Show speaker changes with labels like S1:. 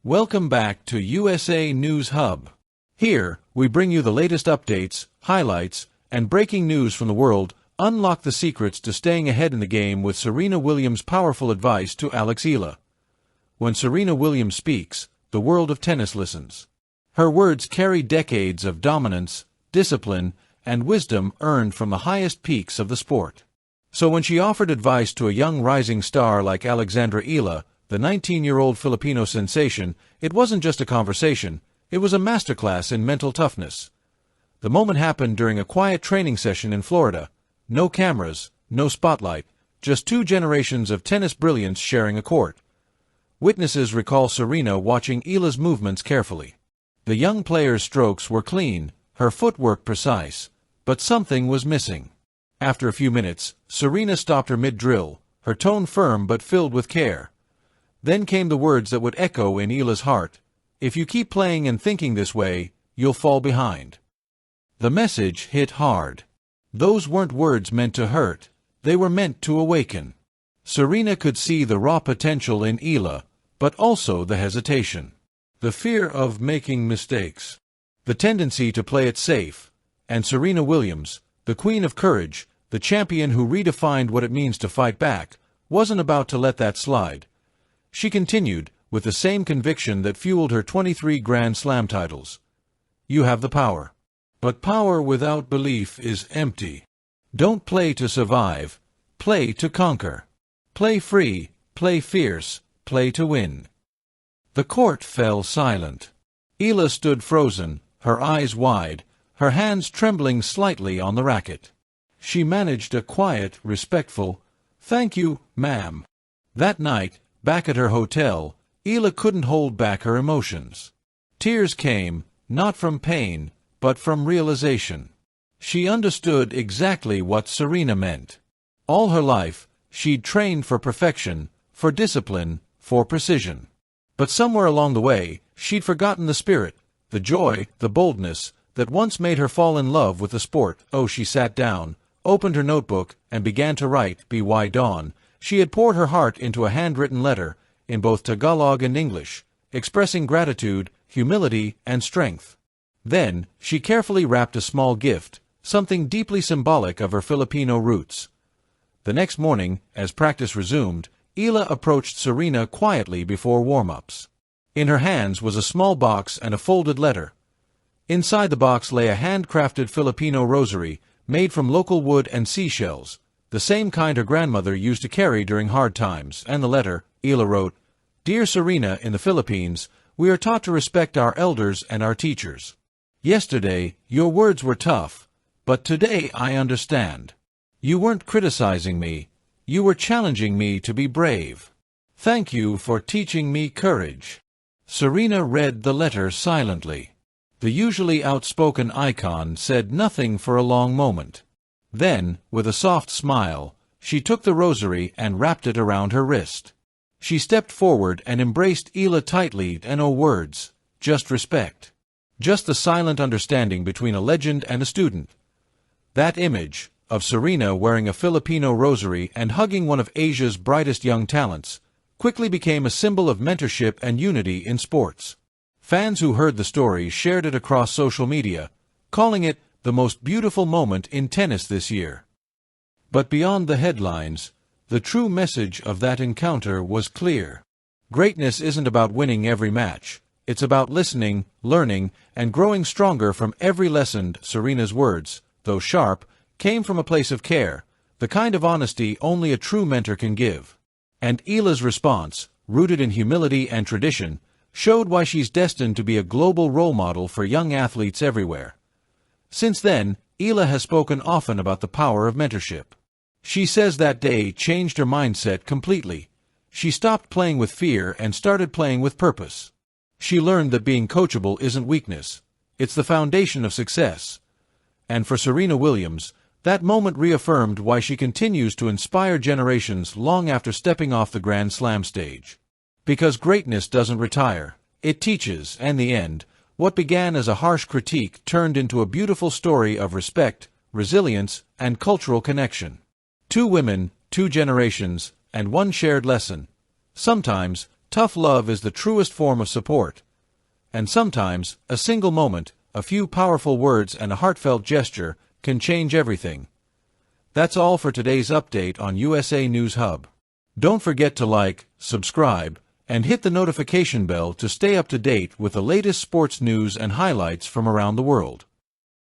S1: Welcome back to USA News Hub. Here, we bring you the latest updates, highlights, and breaking news from the world. Unlock the secrets to staying ahead in the game with Serena Williams' powerful advice to Alex Eala. When Serena Williams speaks, the world of tennis listens. Her words carry decades of dominance, discipline, and wisdom earned from the highest peaks of the sport. So when she offered advice to a young rising star like Alex Eala, the 19-year-old Filipino sensation, it wasn't just a conversation, it was a masterclass in mental toughness. The moment happened during a quiet training session in Florida. No cameras, no spotlight, just two generations of tennis brilliance sharing a court. Witnesses recall Serena watching Eala's movements carefully. The young player's strokes were clean, her footwork precise, but something was missing. After a few minutes, Serena stopped her mid-drill, her tone firm but filled with care. Then came the words that would echo in Eala's heart: "If you keep playing and thinking this way, you'll fall behind." The message hit hard. Those weren't words meant to hurt, they were meant to awaken. Serena could see the raw potential in Eala, but also the hesitation. The fear of making mistakes. The tendency to play it safe. And Serena Williams, the queen of courage, the champion who redefined what it means to fight back, wasn't about to let that slide. She continued, with the same conviction that fueled her 23 Grand Slam titles. "You have the power. But power without belief is empty. Don't play to survive, play to conquer. Play free, play fierce, play to win." The court fell silent. Eala stood frozen, her eyes wide, her hands trembling slightly on the racket. She managed a quiet, respectful, "Thank you, ma'am." That night, back at her hotel, Eala couldn't hold back her emotions. Tears came, not from pain, but from realization. She understood exactly what Serena meant. All her life, she'd trained for perfection, for discipline, for precision. But somewhere along the way, she'd forgotten the spirit, the joy, the boldness, that once made her fall in love with the sport. She sat down, opened her notebook, and began to write "By Dawn." She had poured her heart into a handwritten letter, in both Tagalog and English, expressing gratitude, humility, and strength. Then, she carefully wrapped a small gift, something deeply symbolic of her Filipino roots. The next morning, as practice resumed, Eala approached Serena quietly before warm-ups. In her hands was a small box and a folded letter. Inside the box lay a handcrafted Filipino rosary, made from local wood and seashells, the same kind her grandmother used to carry during hard times. And the letter, Eala wrote, "Dear Serena, in the Philippines, we are taught to respect our elders and our teachers. Yesterday, your words were tough, but today I understand. You weren't criticizing me, you were challenging me to be brave. Thank you for teaching me courage." Serena read the letter silently. The usually outspoken icon said nothing for a long moment. Then, with a soft smile, she took the rosary and wrapped it around her wrist. She stepped forward and embraced Eala tightly, and no words, just respect. Just the silent understanding between a legend and a student. That image, of Serena wearing a Filipino rosary and hugging one of Asia's brightest young talents, quickly became a symbol of mentorship and unity in sports. Fans who heard the story shared it across social media, calling it the most beautiful moment in tennis this year. But beyond the headlines, the true message of that encounter was clear. Greatness isn't about winning every match. It's about listening, learning, and growing stronger from every lesson. Serena's words, though sharp, came from a place of care, the kind of honesty only a true mentor can give. And Eala's response, rooted in humility and tradition, showed why she's destined to be a global role model for young athletes everywhere. Since then, Eala has spoken often about the power of mentorship. She says that day changed her mindset completely. She stopped playing with fear and started playing with purpose. She learned that being coachable isn't weakness. It's the foundation of success. And for Serena Williams, that moment reaffirmed why she continues to inspire generations long after stepping off the Grand Slam stage. Because greatness doesn't retire, it teaches, and in the end, what began as a harsh critique turned into a beautiful story of respect, resilience, and cultural connection. Two women, two generations, and one shared lesson. Sometimes, Tough love is the truest form of support. And sometimes, a single moment, a few powerful words and a heartfelt gesture can change everything. That's all for today's update on USA News Hub. Don't forget to like, subscribe, and hit the notification bell to stay up to date with the latest sports news and highlights from around the world.